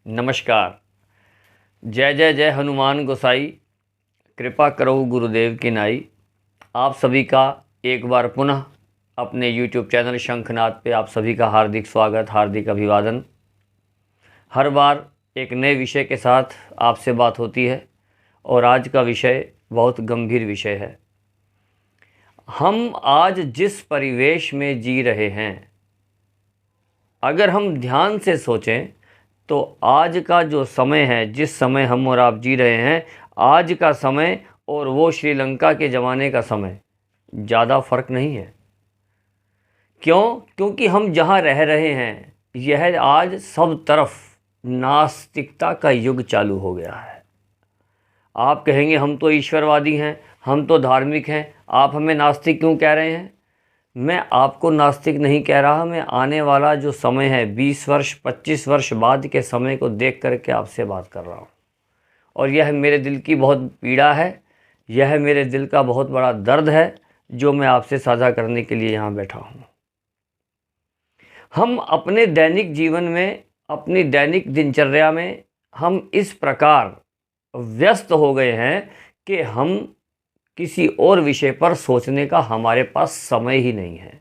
नमस्कार। जय जय जय हनुमान गोसाई, कृपा करो गुरुदेव की नाई। आप सभी का एक बार पुनः अपने YouTube चैनल शंखनाद पे आप सभी का हार्दिक स्वागत, हार्दिक अभिवादन। हर बार एक नए विषय के साथ आपसे बात होती है और आज का विषय बहुत गंभीर विषय है। हम आज जिस परिवेश में जी रहे हैं, अगर हम ध्यान से सोचें तो आज का जो समय है, जिस समय हम और आप जी रहे हैं, आज का समय और वो श्रीलंका के ज़माने का समय ज़्यादा फर्क नहीं है। क्यों? क्योंकि हम जहाँ रह रहे हैं यह आज सब तरफ नास्तिकता का युग चालू हो गया है। आप कहेंगे हम तो ईश्वरवादी हैं, हम तो धार्मिक हैं, आप हमें नास्तिक क्यों कह रहे हैं? मैं आपको नास्तिक नहीं कह रहा, मैं आने वाला जो समय है 20 वर्ष 25 वर्ष बाद के समय को देख करके आपसे बात कर रहा हूँ। और यह मेरे दिल की बहुत पीड़ा है, यह मेरे दिल का बहुत बड़ा दर्द है जो मैं आपसे साझा करने के लिए यहाँ बैठा हूँ। हम अपने दैनिक जीवन में, अपनी दैनिक दिनचर्या में हम इस प्रकार व्यस्त हो गए हैं कि हम किसी और विषय पर सोचने का हमारे पास समय ही नहीं है।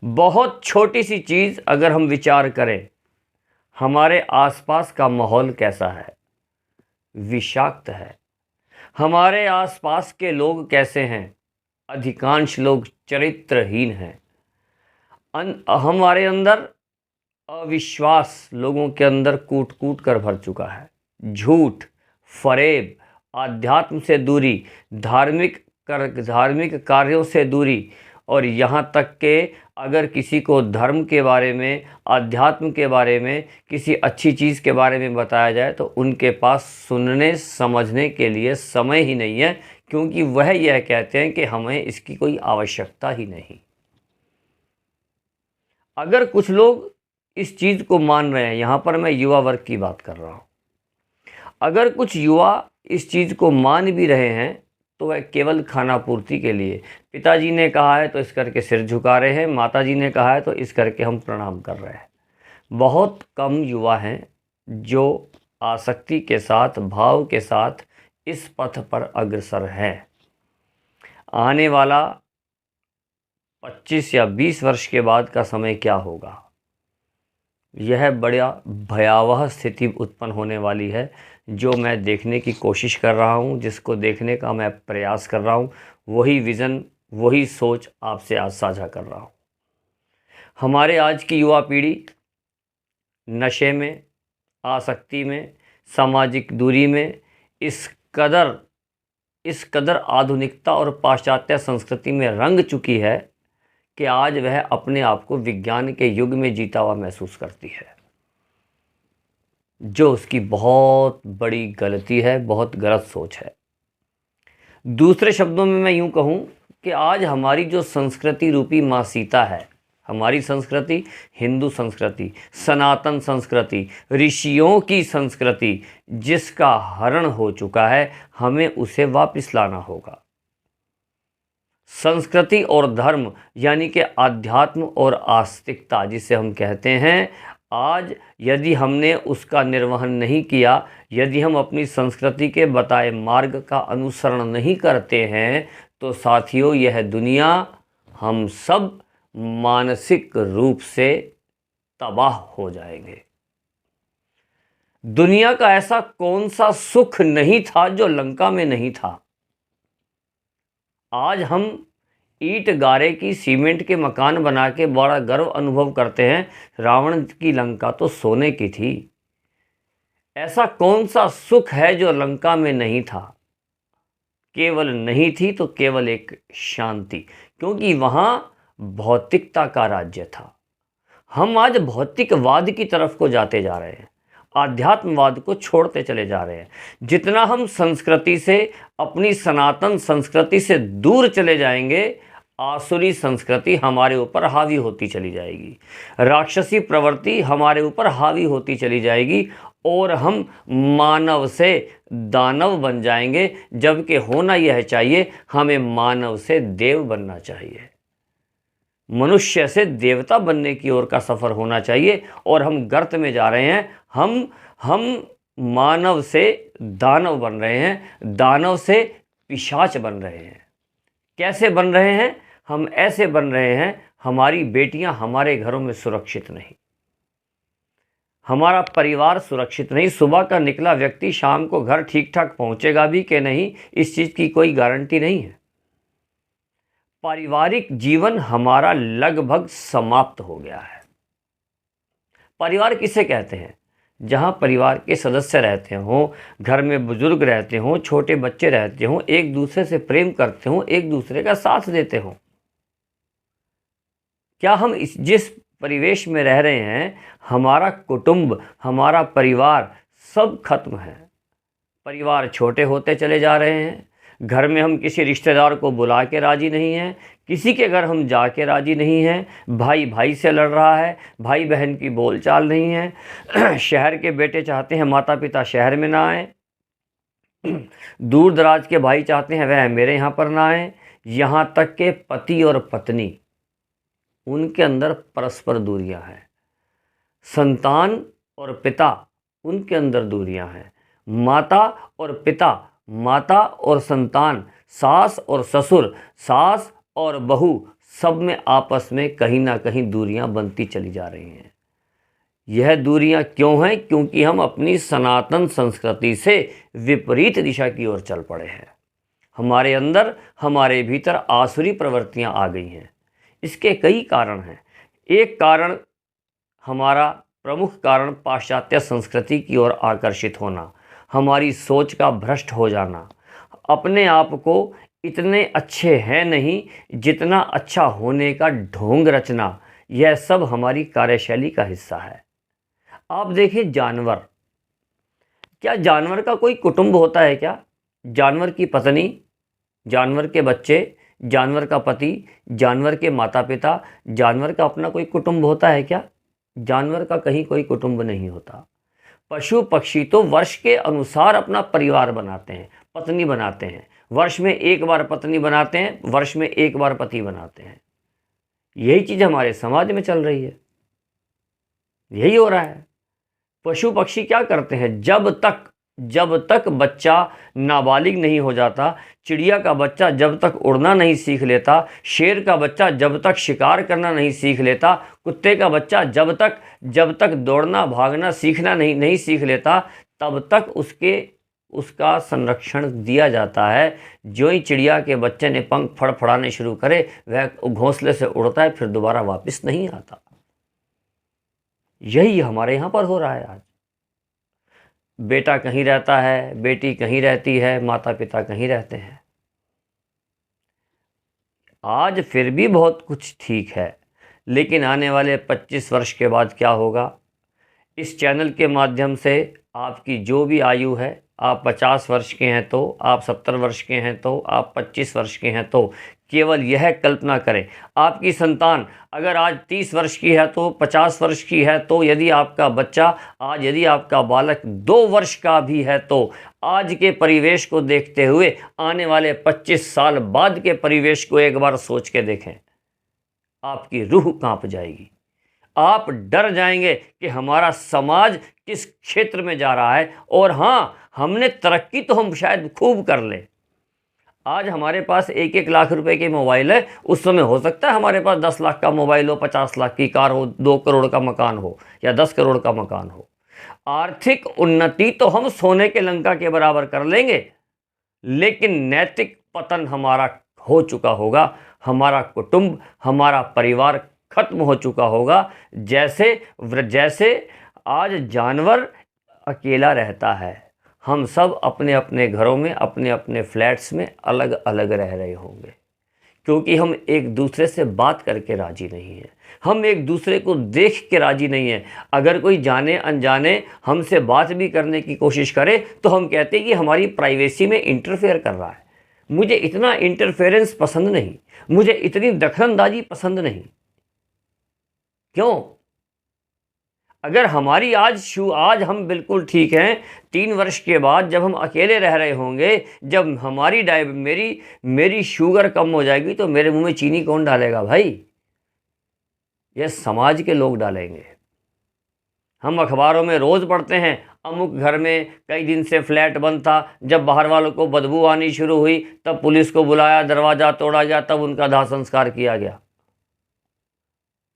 बहुत छोटी सी चीज़ अगर हम विचार करें, हमारे आसपास का माहौल कैसा है? विषाक्त है। हमारे आसपास के लोग कैसे हैं? अधिकांश लोग चरित्रहीन हैं। हमारे अंदर अविश्वास लोगों के अंदर कूट कूट कर भर चुका है। झूठ, फरेब, आध्यात्म से दूरी, धार्मिक कार्यों से दूरी, और यहाँ तक के अगर किसी को धर्म के बारे में, आध्यात्म के बारे में, किसी अच्छी चीज़ के बारे में बताया जाए तो उनके पास सुनने समझने के लिए समय ही नहीं है, क्योंकि वह यह कहते हैं कि हमें इसकी कोई आवश्यकता ही नहीं। अगर कुछ लोग इस चीज़ को मान रहे हैं, यहाँ पर मैं युवा वर्ग की बात कर रहा हूँ, अगर कुछ युवा इस चीज़ को मान भी रहे हैं तो वह केवल खाना पूर्ति के लिए, पिताजी ने कहा है तो इस करके सिर झुका रहे हैं, माताजी ने कहा है तो इस करके हम प्रणाम कर रहे हैं। बहुत कम युवा हैं जो आसक्ति के साथ, भाव के साथ इस पथ पर अग्रसर है। आने वाला 25 या 20 वर्ष के बाद का समय क्या होगा, यह बड़ा भयावह स्थिति उत्पन्न होने वाली है, जो मैं देखने की कोशिश कर रहा हूँ, जिसको देखने का मैं प्रयास कर रहा हूँ। वही विज़न, वही सोच आपसे आज साझा कर रहा हूँ। हमारे आज की युवा पीढ़ी नशे में, आसक्ति में, सामाजिक दूरी में इस कदर आधुनिकता और पाश्चात्य संस्कृति में रंग चुकी है कि आज वह अपने आप को विज्ञान के युग में जीता हुआ महसूस करती है, जो उसकी बहुत बड़ी गलती है, बहुत गलत सोच है। दूसरे शब्दों में मैं यूं कहूं कि आज हमारी जो संस्कृति रूपी माँ सीता है, हमारी संस्कृति, हिंदू संस्कृति, सनातन संस्कृति, ऋषियों की संस्कृति, जिसका हरण हो चुका है, हमें उसे वापस लाना होगा। संस्कृति और धर्म यानी कि आध्यात्म और आस्तिकता जिसे हम कहते हैं, आज यदि हमने उसका निर्वहन नहीं किया, यदि हम अपनी संस्कृति के बताए मार्ग का अनुसरण नहीं करते हैं, तो साथियों यह दुनिया, हम सब मानसिक रूप से तबाह हो जाएंगे। दुनिया का ऐसा कौन सा सुख नहीं था जो लंका में नहीं था? आज हम ईंट गारे की, सीमेंट के मकान बना के बड़ा गर्व अनुभव करते हैं, रावण की लंका तो सोने की थी। ऐसा कौन सा सुख है जो लंका में नहीं था? केवल नहीं थी तो केवल एक शांति, क्योंकि वहाँ भौतिकता का राज्य था। हम आज भौतिकवाद की तरफ को जाते जा रहे हैं, आध्यात्मवाद को छोड़ते चले जा रहे हैं। जितना हम संस्कृति से, अपनी सनातन संस्कृति से दूर चले जाएंगे, आसुरी संस्कृति हमारे ऊपर हावी होती चली जाएगी, राक्षसी प्रवृत्ति हमारे ऊपर हावी होती चली जाएगी, और हम मानव से दानव बन जाएंगे, जबकि होना यह चाहिए, हमें मानव से देव बनना चाहिए। मनुष्य से देवता बनने की ओर का सफ़र होना चाहिए, और हम गर्त में जा रहे हैं। हम मानव से दानव बन रहे हैं, दानव से पिशाच बन रहे हैं। कैसे बन रहे हैं? हम ऐसे बन रहे हैं, हमारी बेटियां हमारे घरों में सुरक्षित नहीं, हमारा परिवार सुरक्षित नहीं। सुबह का निकला व्यक्ति शाम को घर ठीक ठाक पहुंचेगा भी कि नहीं, इस चीज़ की कोई गारंटी नहीं है। पारिवारिक जीवन हमारा लगभग समाप्त हो गया है। परिवार किसे कहते हैं? जहाँ परिवार के सदस्य रहते हों, घर में बुजुर्ग रहते हों, छोटे बच्चे रहते हों, एक दूसरे से प्रेम करते हों, एक दूसरे का साथ देते हों। क्या हम जिस परिवेश में रह रहे हैं, हमारा कुटुंब, हमारा परिवार सब खत्म है। परिवार छोटे होते चले जा रहे हैं। घर में हम किसी रिश्तेदार को बुला के राजी नहीं हैं, किसी के घर हम जा के राजी नहीं हैं। भाई भाई से लड़ रहा है, भाई बहन की बोलचाल नहीं है। शहर के बेटे चाहते हैं माता पिता शहर में ना आए, दूर दराज के भाई चाहते हैं वह मेरे यहाँ पर ना आए। यहाँ तक के पति और पत्नी, उनके अंदर परस्पर दूरियां हैं। संतान और पिता, उनके अंदर दूरियां हैं। माता और पिता, माता और संतान, सास और ससुर, सास और बहू, सब में आपस में कहीं ना कहीं दूरियां बनती चली जा रही हैं। यह दूरियां क्यों हैं? क्योंकि हम अपनी सनातन संस्कृति से विपरीत दिशा की ओर चल पड़े हैं। हमारे अंदर, हमारे भीतर आसुरी प्रवृत्तियां आ गई हैं। इसके कई कारण हैं। एक कारण, हमारा प्रमुख कारण पाश्चात्य संस्कृति की ओर आकर्षित होना, हमारी सोच का भ्रष्ट हो जाना, अपने आप को इतने अच्छे हैं नहीं जितना अच्छा होने का ढोंग रचना, यह सब हमारी कार्यशैली का हिस्सा है। आप देखिए जानवर, क्या जानवर का कोई कुटुंब होता है क्या? जानवर की पत्नी, जानवर के बच्चे, जानवर का पति, जानवर के माता पिता, जानवर का अपना कोई कुटुंब होता है क्या? जानवर का कहीं कोई कुटुंब नहीं होता। पशु पक्षी तो वर्ष के अनुसार अपना परिवार बनाते हैं, पत्नी बनाते हैं। वर्ष में एक बार पत्नी बनाते हैं, वर्ष में एक बार पति बनाते हैं। यही चीज़ हमारे समाज में चल रही है, यही हो रहा है। पशु पक्षी क्या करते हैं? जब तक बच्चा नाबालिग नहीं हो जाता, चिड़िया का बच्चा जब तक उड़ना नहीं सीख लेता, शेर का बच्चा जब तक शिकार करना नहीं सीख लेता, कुत्ते का बच्चा जब तक दौड़ना भागना सीखना नहीं सीख लेता, तब तक उसका संरक्षण दिया जाता है। जो ही चिड़िया के बच्चे ने पंख फड़फड़ाने शुरू करे, वह घोंसले से उड़ता है, फिर दोबारा वापस नहीं आता। यही हमारे यहाँ पर हो रहा है आज। बेटा कहीं रहता है, बेटी कहीं रहती है, माता पिता कहीं रहते हैं। आज फिर भी बहुत कुछ ठीक है, लेकिन आने वाले 25 वर्ष के बाद क्या होगा? इस चैनल के माध्यम से आपकी जो भी आयु है, आप 50 वर्ष के हैं तो, आप 70 वर्ष के हैं तो, आप 25 वर्ष के हैं तो, केवल यह कल्पना करें, आपकी संतान अगर आज 30 वर्ष की है तो, 50 वर्ष की है तो, यदि आपका बच्चा आज, यदि आपका बालक 2 वर्ष का भी है तो, आज के परिवेश को देखते हुए आने वाले 25 साल बाद के परिवेश को एक बार सोच के देखें, आपकी रूह कांप जाएगी। आप डर जाएंगे कि हमारा समाज किस क्षेत्र में जा रहा है। और हाँ, हमने तरक्की तो हम शायद खूब कर ले। आज हमारे पास 1-1 लाख रुपए के मोबाइल है, उस समय हो सकता है हमारे पास 10 लाख का मोबाइल हो, 50 लाख की कार हो, 2 करोड़ का मकान हो या 10 करोड़ का मकान हो। आर्थिक उन्नति तो हम सोने के लंका के बराबर कर लेंगे, लेकिन नैतिक पतन हमारा हो चुका होगा। हमारा कुटुंब, हमारा परिवार खत्म हो चुका होगा। जैसे आज जानवर अकेला रहता है, हम सब अपने अपने घरों में, अपने अपने फ्लैट्स में अलग अलग रह रहे होंगे, क्योंकि हम एक दूसरे से बात करके राजी नहीं हैं, हम एक दूसरे को देख के राजी नहीं हैं। अगर कोई जाने अनजाने हमसे बात भी करने की कोशिश करे तो हम कहते हैं कि हमारी प्राइवेसी में इंटरफेयर कर रहा है। मुझे इतना इंटरफेरेंस पसंद नहीं, मुझे इतनी दखलंदाजी पसंद नहीं। क्यों? अगर हमारी आज हम बिल्कुल ठीक हैं, 3 वर्ष के बाद जब हम अकेले रह रहे होंगे, जब हमारी मेरी शुगर कम हो जाएगी, तो मेरे मुंह में चीनी कौन डालेगा भाई? यह समाज के लोग डालेंगे। हम अखबारों में रोज़ पढ़ते हैं, अमुक घर में कई दिन से फ्लैट बंद था, जब बाहर वालों को बदबू आनी शुरू हुई तब पुलिस को बुलाया, दरवाज़ा तोड़ा गया, तब उनका दाह संस्कार किया गया।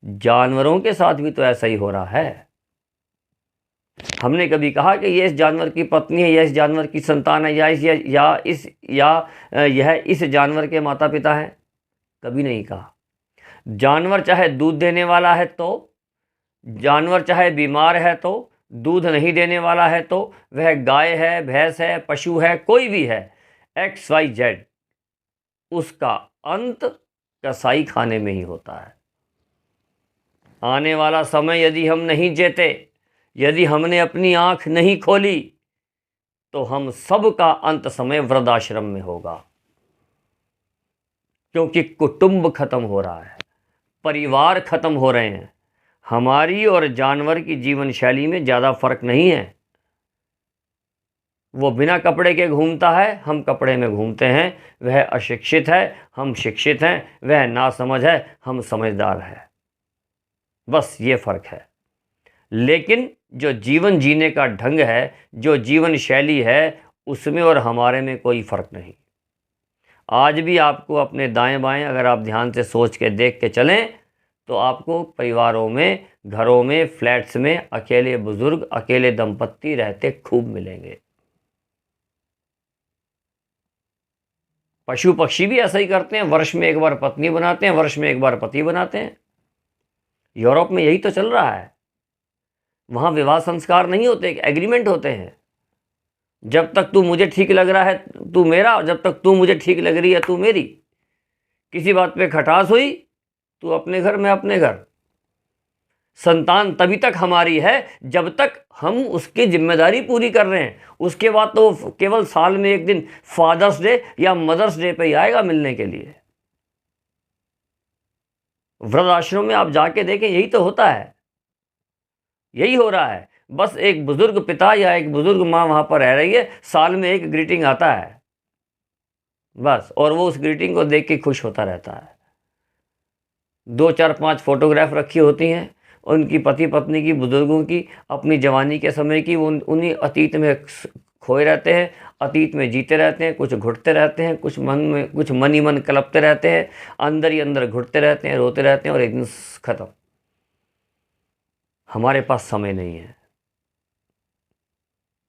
जानवरों के साथ भी तो ऐसा ही हो रहा है। हमने कभी कहा कि ये इस जानवर की पत्नी है, यह इस जानवर की संतान है, यह इस जानवर के माता पिता है? कभी नहीं कहा। जानवर चाहे दूध देने वाला है तो, जानवर चाहे बीमार है तो, दूध नहीं देने वाला है तो, वह गाय है, भैंस है, पशु है, कोई भी है, XYZ, उसका अंत कसाई खाने में ही होता है। आने वाला समय यदि हम नहीं जीते, यदि हमने अपनी आंख नहीं खोली, तो हम सब का अंत समय वृद्धाश्रम में होगा। क्योंकि कुटुंब खत्म हो रहा है, परिवार खत्म हो रहे हैं। हमारी और जानवर की जीवन शैली में ज़्यादा फर्क नहीं है। वो बिना कपड़े के घूमता है, हम कपड़े में घूमते हैं। वह अशिक्षित है, हम शिक्षित हैं। वह नासमझ है, हम समझदार हैं। बस ये फ़र्क है। लेकिन जो जीवन जीने का ढंग है, जो जीवन शैली है, उसमें और हमारे में कोई फ़र्क नहीं। आज भी आपको अपने दाएं बाएं अगर आप ध्यान से सोच के देख के चलें तो आपको परिवारों में, घरों में, फ्लैट्स में अकेले बुजुर्ग, अकेले दंपत्ति रहते खूब मिलेंगे। पशु पक्षी भी ऐसा ही करते हैं, वर्ष में एक बार पत्नी बनाते हैं, वर्ष में एक बार पति बनाते हैं। यूरोप में यही तो चल रहा है। वहाँ विवाह संस्कार नहीं होते, एक एग्रीमेंट होते हैं। जब तक तू मुझे ठीक लग रहा है तू मेरा, जब तक तू मुझे ठीक लग रही है तू मेरी। किसी बात पे खटास हुई, तू अपने घर, मैं अपने घर। संतान तभी तक हमारी है जब तक हम उसकी जिम्मेदारी पूरी कर रहे हैं। उसके बाद तो केवल साल में एक दिन फादर्स डे या मदर्स डे पे ही आएगा मिलने के लिए। वृद्धाश्रम में आप जाके देखें, यही तो होता है, यही हो रहा है। बस एक बुजुर्ग पिता या एक बुजुर्ग माँ वहाँ पर रह रही है, साल में एक ग्रीटिंग आता है बस, और वो उस ग्रीटिंग को देख के खुश होता रहता है। 2, 4, 5 फोटोग्राफ रखी होती हैं उनकी पति पत्नी की, बुजुर्गों की, अपनी जवानी के समय की। वो उन्हीं अतीत में खोए रहते हैं, अतीत में जीते रहते हैं। कुछ घुटते रहते हैं, कुछ मन ही मन कलपते रहते हैं, अंदर ही अंदर घुटते रहते हैं, रोते रहते हैं, और एक दिन खत्म। हमारे पास समय नहीं है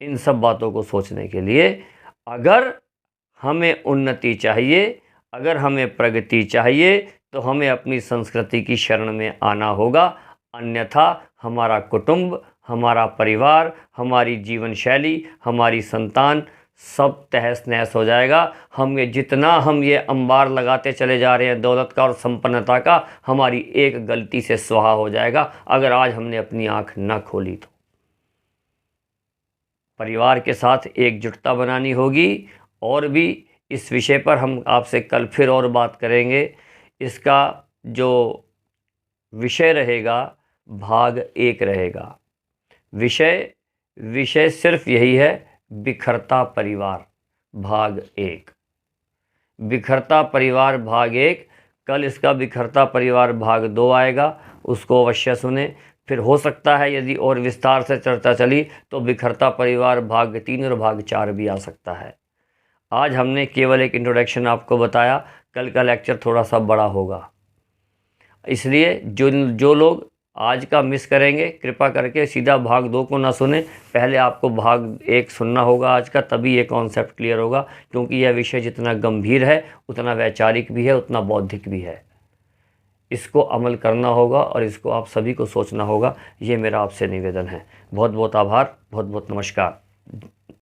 इन सब बातों को सोचने के लिए। अगर हमें उन्नति चाहिए, अगर हमें प्रगति चाहिए, तो हमें अपनी संस्कृति की शरण में आना होगा। अन्यथा हमारा कुटुंब, हमारा परिवार, हमारी जीवन शैली, हमारी संतान सब तहस नहस हो जाएगा। जितना हम ये अंबार लगाते चले जा रहे हैं दौलत का और संपन्नता का, हमारी एक गलती से स्वाहा हो जाएगा अगर आज हमने अपनी आंख न खोली तो। परिवार के साथ एकजुटता बनानी होगी। और भी इस विषय पर हम आपसे कल फिर और बात करेंगे। इसका जो विषय रहेगा भाग 1 रहेगा। विषय सिर्फ यही है, बिखरता परिवार भाग 1। बिखरता परिवार भाग 1। कल इसका बिखरता परिवार भाग 2 आएगा, उसको अवश्य सुने। फिर हो सकता है यदि और विस्तार से चर्चा चली तो बिखरता परिवार भाग 3 और भाग 4 भी आ सकता है। आज हमने केवल एक इंट्रोडक्शन आपको बताया, कल का लेक्चर थोड़ा सा बड़ा होगा। इसलिए जो लोग आज का मिस करेंगे, कृपा करके सीधा भाग 2 को ना सुने, पहले आपको भाग 1 सुनना होगा आज का, तभी ये कॉन्सेप्ट क्लियर होगा। क्योंकि यह विषय जितना गंभीर है उतना वैचारिक भी है, उतना बौद्धिक भी है। इसको अमल करना होगा और इसको आप सभी को सोचना होगा। ये मेरा आपसे निवेदन है। बहुत बहुत आभार, बहुत बहुत नमस्कार।